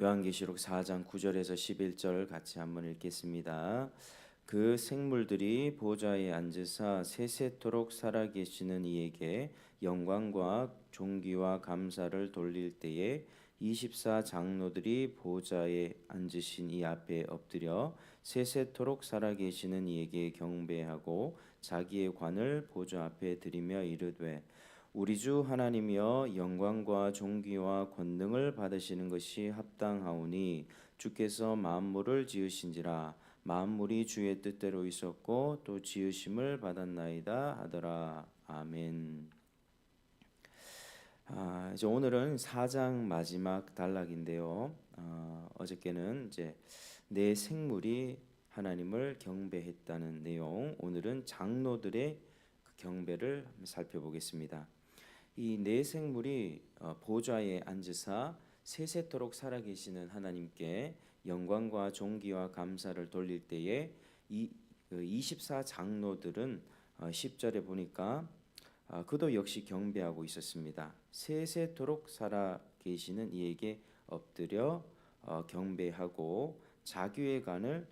요한계시록 4장 9절에서 11절 같이 한번 읽겠습니다. 그 생물들이 보좌에 앉으사 세세토록 살아계시는 이에게 영광과 존귀와 감사를 돌릴 때에 24 장로들이 보좌에 앉으신 이 앞에 엎드려 세세토록 살아계시는 이에게 경배하고 자기의 관을 보좌 앞에 드리며 이르되 우리 주 하나님이여 영광과 존귀와 권능을 받으시는 것이 합당하오니 주께서 만물을 지으신지라 만물이 주의 뜻대로 있었고 또 지으심을 받았나이다 하더라. 아멘. 이제 오늘은 4장 마지막 단락인데요. 어저께는 이제 내 생물이 하나님을 경배했다는 내용, 오늘은 장로들의 그 경배를 살펴보겠습니다. 이 네 생물이 보좌에 앉으사 세세토록 살아계시는 하나님께 영광과 존귀와 감사를 돌릴 때에 이 24 장로들은 10절에 보니까 그도 역시 경배하고 있었습니다. 세세토록 살아계시는 이에게 엎드려 경배하고 자기의 관을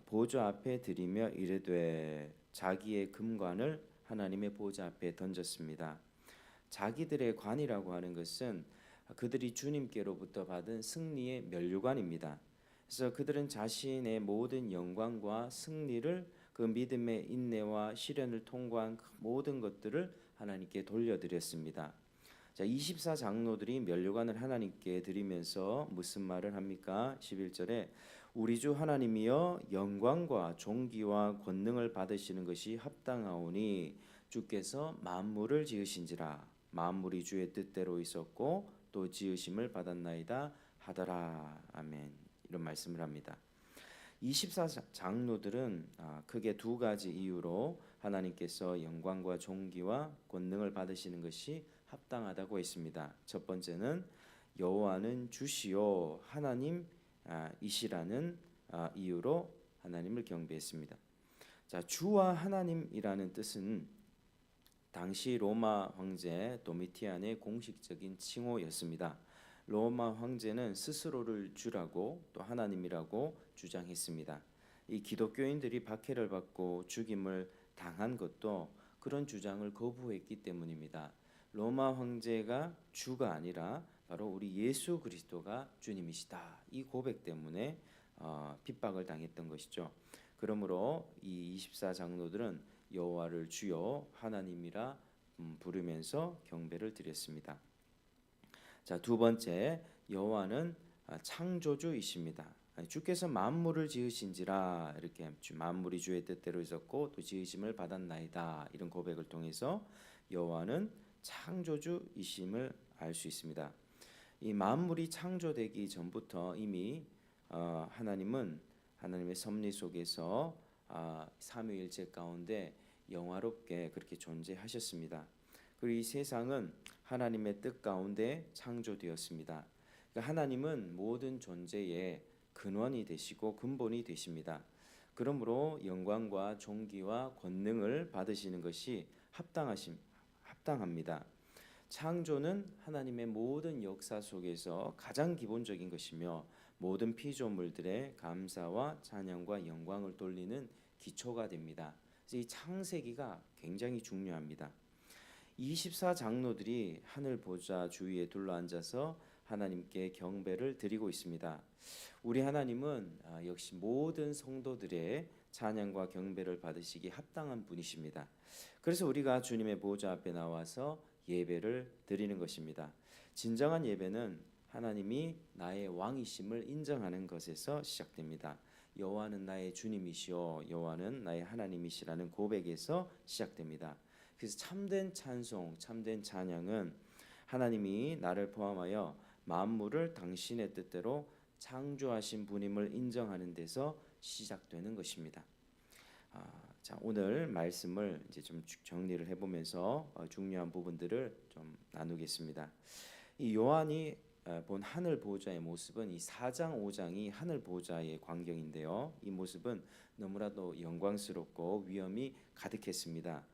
보좌 앞에 드리며 이르되 자기의 금관을 하나님의 보좌 앞에 던졌습니다. 자기들의 관이라고 하는 것은 그들이 주님께로부터 받은 승리의 면류관입니다. 그래서 그들은 자신의 모든 영광과 승리를 그 믿음의 인내와 시련을 통과한 그 모든 것들을 하나님께 돌려드렸습니다. 자, 24 장로들이 면류관을 하나님께 드리면서 무슨 말을 합니까? 11절에 우리 주 하나님이여 영광과 존귀와 권능을 받으시는 것이 합당하오니 주께서 만물을 지으신지라 만물이 주의 뜻대로 있었고 또 지으심을 받았나이다 하더라. 아멘. 이런 말씀을 합니다. 24 장로들은 크게 두 가지 이유로 하나님께서 영광과 존귀와 권능을 받으시는 것이 합당하다고 했습니다. 첫 번째는 여호와는 주시오 하나님이시라는 이유로 하나님을 경배했습니다. 자, 주와 하나님이라는 뜻은 당시 로마 황제 도미티안의 공식적인 칭호였습니다. 로마 황제는 스스로를 주라고 또 하나님이라고 주장했습니다. 이 기독교인들이 박해를 받고 죽임을 당한 것도 그런 주장을 거부했기 때문입니다. 로마 황제가 주가 아니라 바로 우리 예수 그리스도가 주님이시다. 이 고백 때문에 핍박을 당했던 것이죠. 그러므로 이 24 장로들은 여호와를 주여 하나님이라 부르면서 경배를 드렸습니다. 자, 두 번째, 여호와는 창조주이십니다. 주께서 만물을 지으신지라 이렇게 만물이 주의 뜻대로 있었고 또 지으심을 받았나이다 이런 고백을 통해서 여호와는 창조주이심을 알 수 있습니다. 이 만물이 창조되기 전부터 이미 하나님은 하나님의 섭리 속에서 삼위일체 가운데 영화롭게 그렇게 존재하셨습니다. 그리고 이 세상은 하나님의 뜻 가운데 창조되었습니다. 그러니까 하나님은 모든 존재의 근원이 되시고 근본이 되십니다. 그러므로 영광과 존귀와 권능을 받으시는 것이 합당합니다. 창조는 하나님의 모든 역사 속에서 가장 기본적인 것이며 모든 피조물들의 감사와 찬양과 영광을 돌리는 기초가 됩니다. 그래서 이 창세기가 굉장히 중요합니다. 24 장로들이 하늘 보좌 주위에 둘러앉아서 하나님께 경배를 드리고 있습니다. 우리 하나님은 역시 모든 성도들의 찬양과 경배를 받으시기 합당한 분이십니다. 그래서 우리가 주님의 보좌 앞에 나와서 예배를 드리는 것입니다. 진정한 예배는 하나님이 나의 왕이심을 인정하는 것에서 시작됩니다. 여호와는 나의 주님이시오 여호와는 나의 하나님이시라는 고백에서 시작됩니다. 그래서 참된 찬송, 참된 찬양은 하나님이 나를 포함하여 만물을 당신의 뜻대로 창조하신 분임을 인정하는 데서 시작되는 것입니다. 자, 오늘 말씀을 이제 좀 정리를 해보면서 중요한 부분들을 좀 나누겠습니다. 이 요한이 본 하늘 보좌의 모습은 이 4장 5장이 하늘 보좌의 광경인데요. 이 모습은 너무나도 영광스럽고 위엄이 가득했습니다.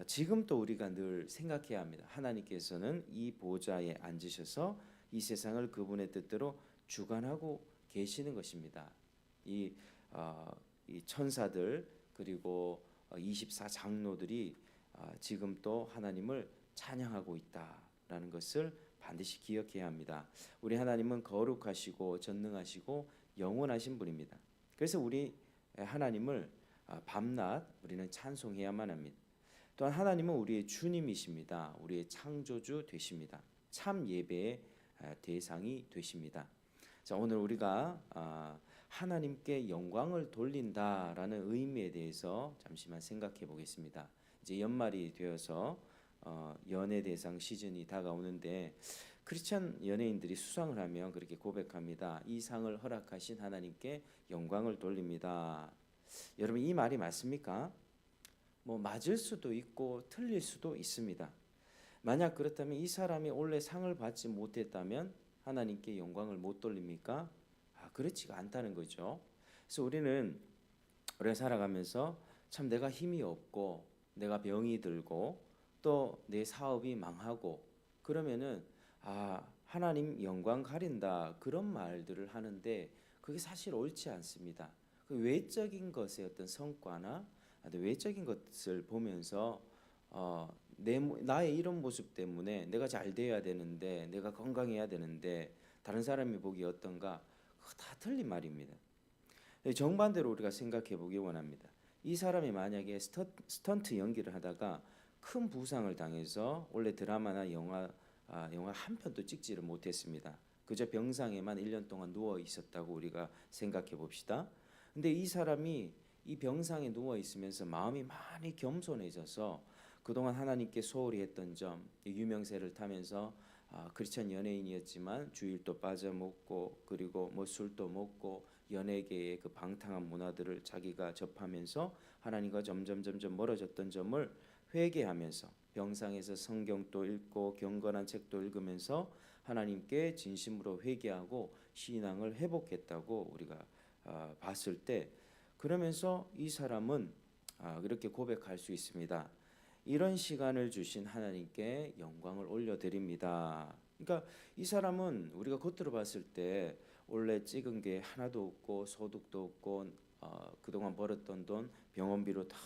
지금 또 우리가 늘 생각해야 합니다. 하나님께서는 이 보좌에 앉으셔서 이 세상을 그분의 뜻대로 주관하고 계시는 것입니다. 이, 이 천사들 그리고 24장로들이 지금 또 하나님을 찬양하고 있다라는 것을 반드시 기억해야 합니다. 우리 하나님은 거룩하시고 전능하시고 영원하신 분입니다. 그래서 우리 하나님을 밤낮 우리는 찬송해야만 합니다. 또한 하나님은 우리의 주님이십니다. 우리의 창조주 되십니다. 참 예배의 대상이 되십니다. 자, 오늘 우리가 하나님께 영광을 돌린다라는 의미에 대해서 잠시만 생각해 보겠습니다. 이제 연말이 되어서 연예 대상 시즌이 다가오는데 크리스찬 연예인들이 수상을 하면 그렇게 고백합니다. 이 상을 허락하신 하나님께 영광을 돌립니다. 여러분 이 말이 맞습니까? 뭐 맞을 수도 있고 틀릴 수도 있습니다. 만약 그렇다면 이 사람이 원래 상을 받지 못했다면 하나님께 영광을 못 돌립니까? 그렇지가 않다는 거죠. 그래서 우리가 살아가면서 참 내가 힘이 없고 내가 병이 들고 또 내 사업이 망하고 그러면은 하나님 영광 가린다 그런 말들을 하는데 그게 사실 옳지 않습니다. 그 외적인 것의 어떤 성과나 외적인 것을 보면서 나의 이런 모습 때문에 내가 잘 돼야 되는데 내가 건강해야 되는데 다른 사람이 보기 어떤가 그거 다 틀린 말입니다. 정반대로 우리가 생각해 보기 원합니다. 이 사람이 만약에 스턴트 연기를 하다가 큰 부상을 당해서 원래 드라마나 영화 한 편도 찍지를 못했습니다. 그저 병상에만 1년 동안 누워 있었다고 우리가 생각해 봅시다. 근데 이 사람이 이 병상에 누워 있으면서 마음이 많이 겸손해져서 그동안 하나님께 소홀히 했던 점, 유명세를 타면서 크리스천 연예인이었지만 주일도 빠져먹고 그리고 뭐 술도 먹고 연예계의 그 방탕한 문화들을 자기가 접하면서 하나님과 점점 멀어졌던 점을 회개하면서 병상에서 성경도 읽고 경건한 책도 읽으면서 하나님께 진심으로 회개하고 신앙을 회복했다고 우리가 봤을 때 그러면서 이 사람은 이렇게 고백할 수 있습니다. 이런 시간을 주신 하나님께 영광을 올려드립니다. 그러니까 이 사람은 우리가 겉으로 봤을 때 원래 찍은 게 하나도 없고 소득도 없고 그동안 벌었던 돈 병원비로 다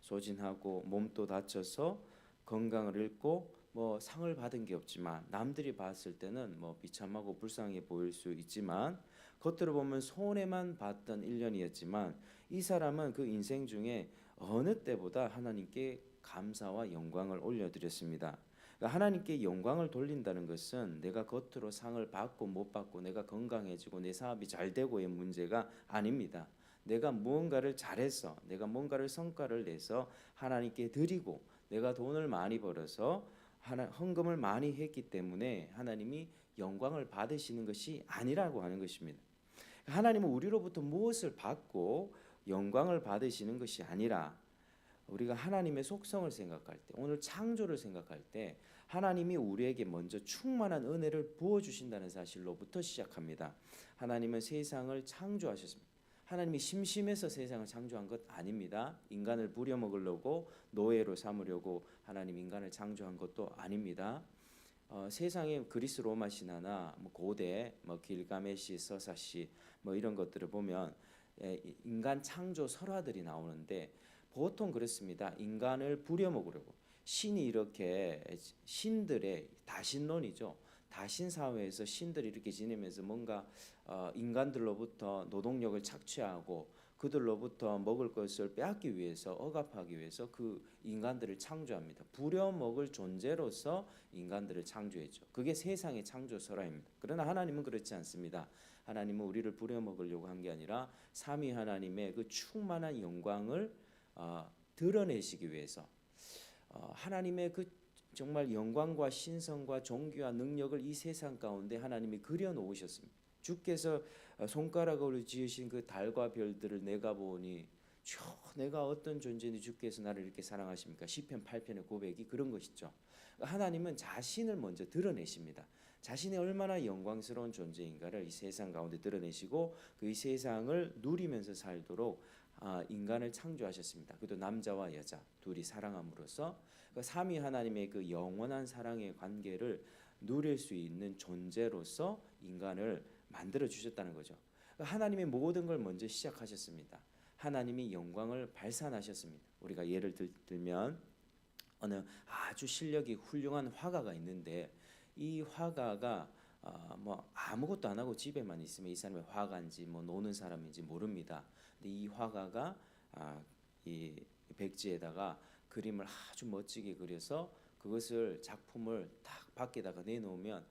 소진하고 몸도 다쳐서 건강을 잃고 뭐 상을 받은 게 없지만 남들이 봤을 때는 뭐 비참하고 불쌍해 보일 수 있지만 겉으로 보면 손해만 봤던 1년이었지만 이 사람은 그 인생 중에 어느 때보다 하나님께 감사와 영광을 올려드렸습니다. 그러니까 하나님께 영광을 돌린다는 것은 내가 겉으로 상을 받고 못 받고 내가 건강해지고 내 사업이 잘 되고의 문제가 아닙니다. 내가 무언가를 잘해서 내가 뭔가를 성과를 내서 하나님께 드리고 내가 돈을 많이 벌어서 헌금을 많이 했기 때문에 하나님이 영광을 받으시는 것이 아니라고 하는 것입니다. 하나님은 우리로부터 무엇을 받고 영광을 받으시는 것이 아니라 우리가 하나님의 속성을 생각할 때 오늘 창조를 생각할 때 하나님이 우리에게 먼저 충만한 은혜를 부어주신다는 사실로부터 시작합니다. 하나님은 세상을 창조하셨습니다. 하나님이 심심해서 세상을 창조한 것 아닙니다. 인간을 부려먹으려고 노예로 삼으려고 하나님 인간을 창조한 것도 아닙니다. 세상의 그리스 로마 신화나 고대 길가메시, 서사시 이런 것들을 보면 인간 창조 설화들이 나오는데 보통 그렇습니다. 인간을 부려먹으려고 신이 이렇게 신들의 다신론이죠. 다신 사회에서 신들이 이렇게 지내면서 뭔가 인간들로부터 노동력을 착취하고 그들로부터 먹을 것을 빼앗기 위해서 억압하기 위해서 그 인간들을 창조합니다. 부려먹을 존재로서 인간들을 창조했죠. 그게 세상의 창조 설화입니다. 그러나 하나님은 그렇지 않습니다. 하나님은 우리를 부려먹으려고 한 게 아니라 삼위 하나님의 그 충만한 영광을 드러내시기 위해서 하나님의 그 정말 영광과 신성과 존귀와 능력을 이 세상 가운데 하나님이 그려놓으셨습니다. 주께서 손가락으로 지으신 그 달과 별들을 내가 보니 내가 어떤 존재인지 주께서 나를 이렇게 사랑하십니까? 시편 8편의 고백이 그런 것이죠. 하나님은 자신을 먼저 드러내십니다. 자신이 얼마나 영광스러운 존재인가를 이 세상 가운데 드러내시고 그 이 세상을 누리면서 살도록 인간을 창조하셨습니다. 그도 남자와 여자 둘이 사랑함으로써 그 삼위 하나님의 그 영원한 사랑의 관계를 누릴 수 있는 존재로서 인간을 만들어 주셨다는 거죠. 하나님의 모든 걸 먼저 시작하셨습니다. 하나님이 영광을 발산하셨습니다. 우리가 예를 들면 어느 아주 실력이 훌륭한 화가가 있는데 이 화가가 뭐 아무것도 안 하고 집에만 있으면 이 사람이 화가인지 뭐 노는 사람인지 모릅니다. 근데 이 화가가 이 백지에다가 그림을 아주 멋지게 그려서 그것을 작품을 딱 밖에다가 내놓으면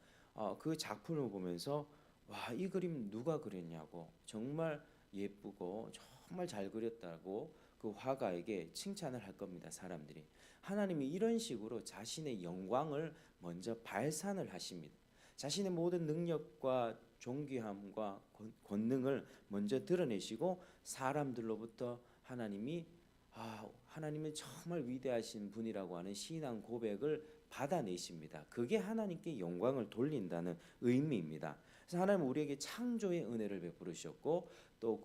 그 작품을 보면서 와, 이 그림 누가 그렸냐고 정말 예쁘고 정말 잘 그렸다고 그 화가에게 칭찬을 할 겁니다. 사람들이. 하나님이 이런 식으로 자신의 영광을 먼저 발산을 하십니다. 자신의 모든 능력과 존귀함과 권능을 먼저 드러내시고 사람들로부터 하나님은 정말 위대하신 분이라고 하는 신앙 고백을 받아내십니다. 그게 하나님께 영광을 돌린다는 의미입니다. 그래서 하나님은 우리에게 창조의 은혜를 베풀으셨고 또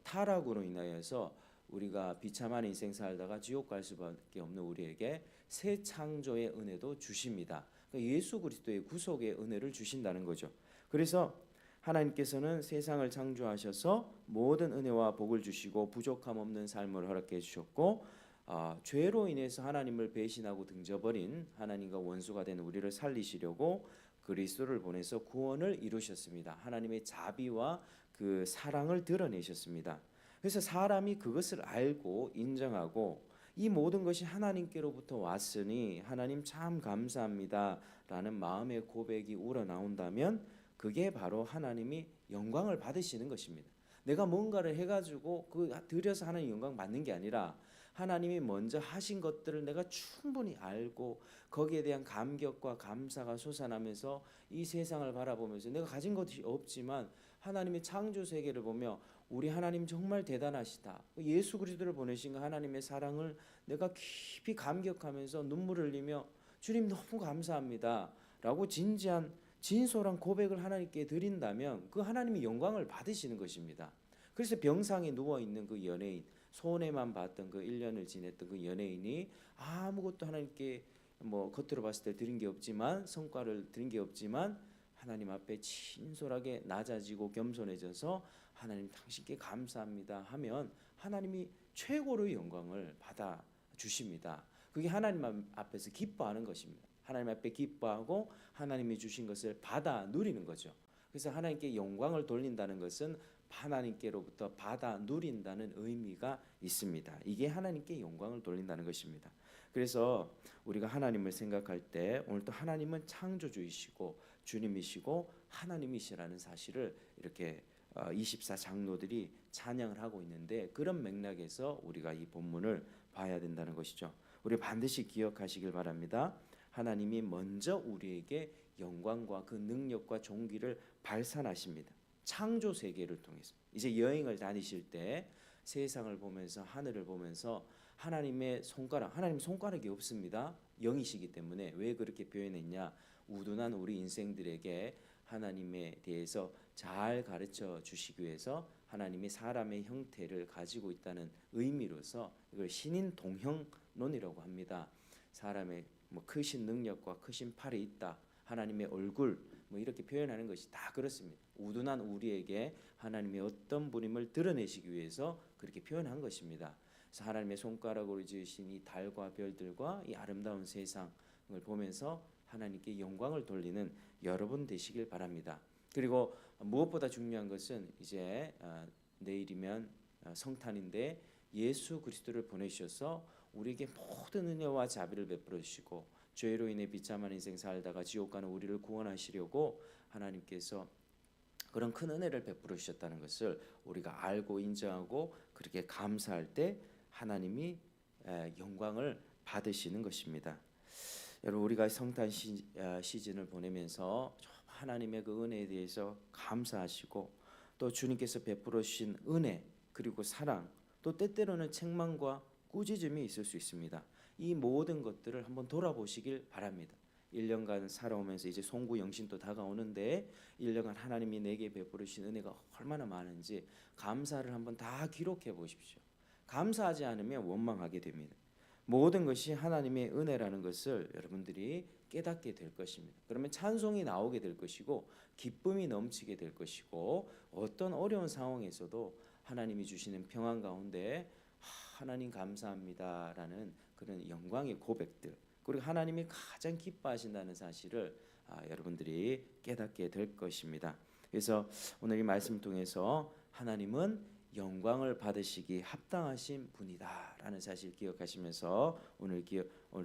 타락으로 인하여서 우리가 비참한 인생 살다가 지옥 갈 수밖에 없는 우리에게 새 창조의 은혜도 주십니다. 그러니까 예수 그리스도의 구속의 은혜를 주신다는 거죠. 그래서 하나님께서는 세상을 창조하셔서 모든 은혜와 복을 주시고 부족함 없는 삶을 허락해 주셨고 죄로 인해서 하나님을 배신하고 등져버린 하나님과 원수가 된 우리를 살리시려고 그리스도를 보내서 구원을 이루셨습니다. 하나님의 자비와 그 사랑을 드러내셨습니다. 그래서 사람이 그것을 알고 인정하고 이 모든 것이 하나님께로부터 왔으니 하나님 참 감사합니다 라는 마음의 고백이 우러나온다면 그게 바로 하나님이 영광을 받으시는 것입니다. 내가 뭔가를 해가지고 드려서 하나님 영광 받는 게 아니라 하나님이 먼저 하신 것들을 내가 충분히 알고 거기에 대한 감격과 감사가 솟아나면서 이 세상을 바라보면서 내가 가진 것이 없지만 하나님의 창조 세계를 보며 우리 하나님 정말 대단하시다. 예수 그리스도를 보내신 하나님의 사랑을 내가 깊이 감격하면서 눈물을 흘리며 주님 너무 감사합니다 라고 진솔한 고백을 하나님께 드린다면 그 하나님이 영광을 받으시는 것입니다. 그래서 병상에 누워있는 그 연예인, 손해만 봤던 그 1년을 지냈던 그 연예인이 아무것도 하나님께 뭐 겉으로 봤을 때 드린 게 없지만 성과를 드린 게 없지만 하나님 앞에 진솔하게 낮아지고 겸손해져서 하나님 당신께 감사합니다 하면 하나님이 최고로의 영광을 받아 주십니다. 그게 하나님 앞에서 기뻐하는 것입니다. 하나님 앞에 기뻐하고 하나님이 주신 것을 받아 누리는 거죠. 그래서 하나님께 영광을 돌린다는 것은 하나님께로부터 받아 누린다는 의미가 있습니다. 이게 하나님께 영광을 돌린다는 것입니다. 그래서 우리가 하나님을 생각할 때 오늘 또 하나님은 창조주이시고 주님이시고 하나님이시라는 사실을 이렇게 24장로들이 찬양을 하고 있는데 그런 맥락에서 우리가 이 본문을 봐야 된다는 것이죠. 우리 반드시 기억하시길 바랍니다. 하나님이 먼저 우리에게 영광과 그 능력과 존귀를 발산하십니다. 창조 세계를 통해서. 이제 여행을 다니실 때 세상을 보면서 하늘을 보면서 하나님 손가락이 없습니다. 영이시기 때문에. 왜 그렇게 표현했냐? 우둔한 우리 인생들에게 하나님에 대해서 잘 가르쳐 주시기 위해서 하나님이 사람의 형태를 가지고 있다는 의미로서 이걸 신인 동형론이라고 합니다. 사람의 크신 능력과 크신 팔이 있다. 하나님의 얼굴 이렇게 표현하는 것이 다 그렇습니다. 우둔한 우리에게 하나님의 어떤 분임을 드러내시기 위해서 그렇게 표현한 것입니다. 그래서 하나님의 손가락으로 지으신 이 달과 별들과 이 아름다운 세상을 보면서 하나님께 영광을 돌리는 여러분 되시길 바랍니다. 그리고 무엇보다 중요한 것은 이제 내일이면 성탄인데 예수 그리스도를 보내주셔서 우리에게 모든 은혜와 자비를 베풀어 주시고 죄로 인해 비참한 인생 살다가 지옥 가는 우리를 구원하시려고 하나님께서 그런 큰 은혜를 베풀어 주셨다는 것을 우리가 알고 인정하고 그렇게 감사할 때 하나님이 영광을 받으시는 것입니다. 여러분 우리가 성탄 시즌을 보내면서 하나님의 그 은혜에 대해서 감사하시고 또 주님께서 베풀어 주신 은혜 그리고 사랑 또 때때로는 책망과 꾸짖음이 있을 수 있습니다. 이 모든 것들을 한번 돌아보시길 바랍니다. 1년간 살아오면서 이제 송구 영신도 다가오는데 1년간 하나님이 내게 베풀으신 은혜가 얼마나 많은지 감사를 한번 다 기록해 보십시오. 감사하지 않으면 원망하게 됩니다. 모든 것이 하나님의 은혜라는 것을 여러분들이 깨닫게 될 것입니다. 그러면 찬송이 나오게 될 것이고 기쁨이 넘치게 될 것이고 어떤 어려운 상황에서도 하나님이 주시는 평안 가운데 하나님 감사합니다라는 그런 영광의 고백들, 그리고 하나님이 가장 기뻐하신다는 사실을 여러분들이 깨닫게 될 것입니다. 그래서 오늘 이 말씀 통해서 하나님은 영광을 받으시기 합당하신 분이다라는 사실 기억하시면서 오늘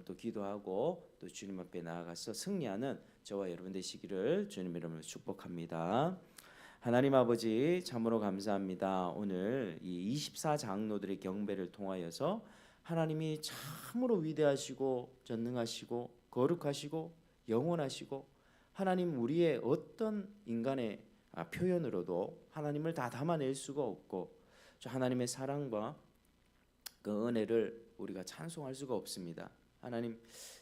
또 기도하고 또 주님 앞에 나아가서 승리하는 저와 여러분 되시기를 주님 이름으로 축복합니다. 하나님 아버지 참으로 감사합니다. 오늘 이 24장로들의 경배를 통하여서 하나님이 참으로 위대하시고 전능하시고 거룩하시고 영원하시고 하나님 우리의 어떤 인간의 표현으로도 하나님을 다 담아낼 수가 없고 하나님의 사랑과 그 은혜를 우리가 찬송할 수가 없습니다. 하나님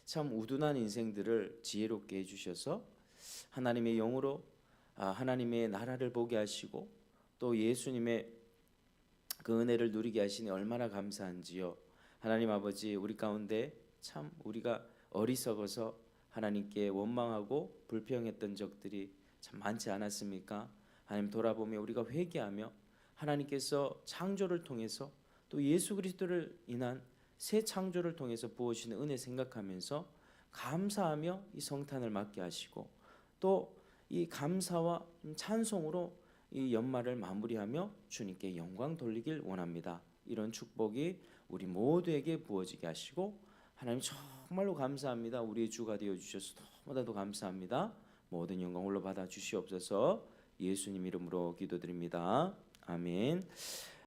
참 우둔한 인생들을 지혜롭게 해주셔서 하나님의 영으로 하나님의 나라를 보게 하시고 또 예수님의 그 은혜를 누리게 하시니 얼마나 감사한지요. 하나님 아버지 우리 가운데 참 우리가 어리석어서 하나님께 원망하고 불평했던 적들이 참 많지 않았습니까? 하나님 돌아보며 우리가 회개하며 하나님께서 창조를 통해서 또 예수 그리스도를 인한 새 창조를 통해서 부어주시는 은혜 생각하면서 감사하며 이 성탄을 맞게 하시고 또 이 감사와 찬송으로 이 연말을 마무리하며 주님께 영광 돌리길 원합니다. 이런 축복이 우리 모두에게 부어지게 하시고 하나님 정말로 감사합니다. 우리의 주가 되어 주셔서 너무나도 감사합니다. 모든 영광 홀로 받아 주시옵소서. 예수님 이름으로 기도드립니다. 아멘.